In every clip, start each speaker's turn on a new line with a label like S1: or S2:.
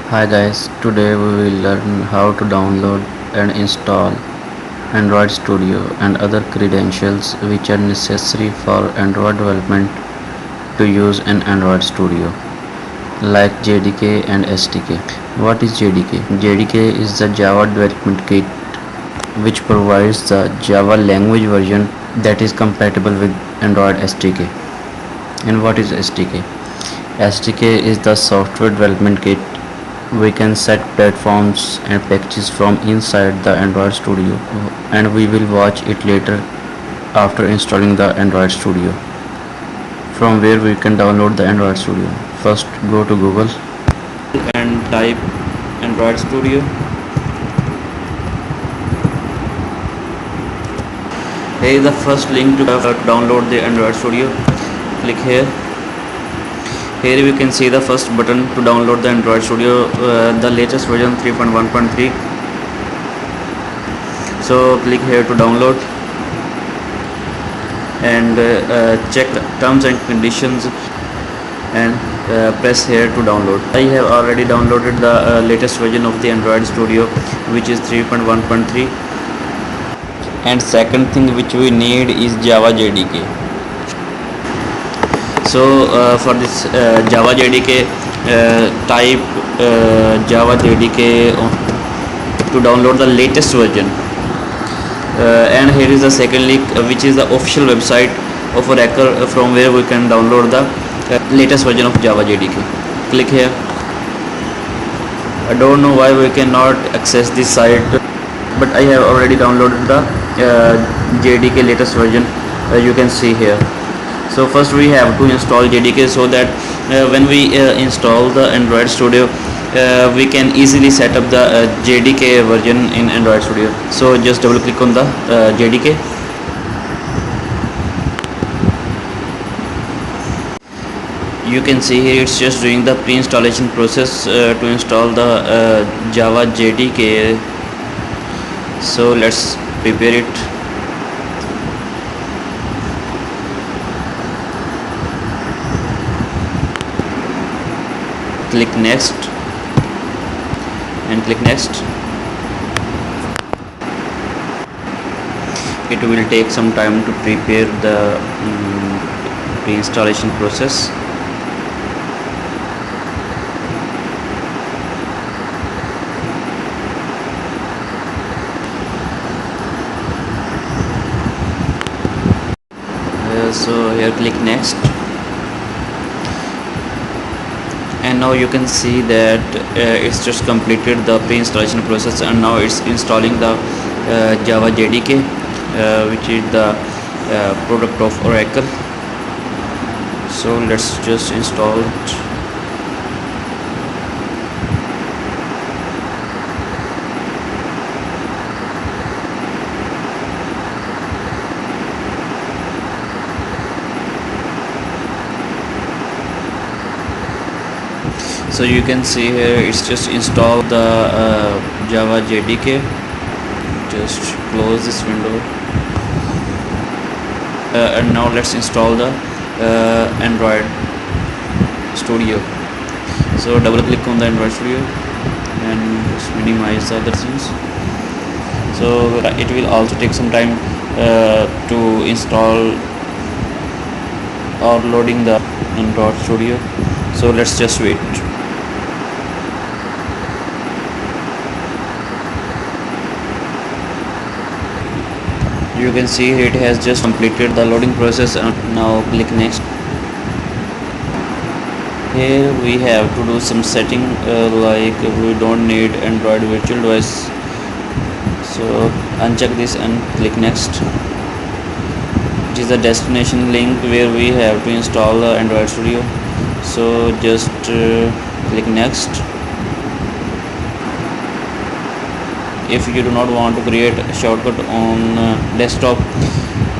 S1: Hi guys, today we will learn how to download and install Android Studio and other credentials which are necessary for Android development to use an Android Studio like JDK and SDK. What is JDK? JDK is the Java Development Kit which provides the Java language version that is compatible with Android SDK. And what is SDK? SDK is the software development kit. We can set platforms and packages from inside the Android Studio, and we will watch it later after installing the Android Studio. From where we can download the Android Studio. First go to Google and type Android Studio. Here is the first link to download the Android Studio. Click here. Here we can see the first button to download the Android Studio, the latest version 3.1.3. So click here to download and check terms and conditions and press here to download. I have already downloaded the latest version of the Android Studio, which is 3.1.3. And second thing which we need is Java Jdk. So for this Java Jdk, type Java Jdk to download the latest version. And here is the second link, which is the official website of Oracle, from where we can download the latest version of Java Jdk. Click here. I don't know why we cannot access this site, but I have already downloaded the JDK latest version. You can see here. So first we have to install JDK, so that when we install the Android Studio, we can easily set up the JDK version in Android Studio. So just double click on the JDK. You can see here it's just doing the pre-installation process to install the Java Jdk. So let's prepare it. Click next and click next. It will take some time to prepare the pre-installation process. So here click next, and now you can see that it's just completed the pre-installation process, and now it's installing the Java Jdk, which is the product of Oracle. So let's just install it. So you can see here it's just installed the Java Jdk. Just close this window, and now let's install the Android Studio. So double click on the Android Studio and just minimize the other things. So it will also take some time to install or loading the Android Studio. So let's just wait. You can see it has just completed the loading process, and now click next. Here we have to do some setting, like we don't need Android virtual device, so uncheck this and click next. It is the destination link where we have to install the Android Studio, so just click next. If you do not want to create a shortcut on desktop,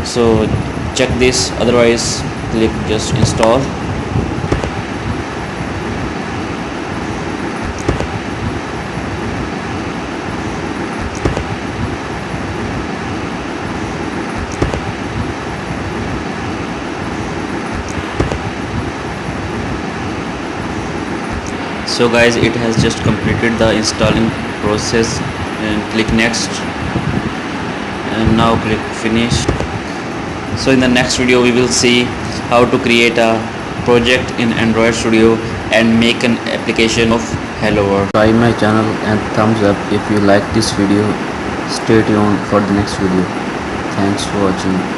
S1: so check this, otherwise click just install. So guys, it has just completed the installing process, and click next, and now click finish. So in the next video we will see how to create a project in Android Studio and make an application of Hello World. Try my channel and thumbs up if you like this video. Stay tuned for the next video. Thanks for watching.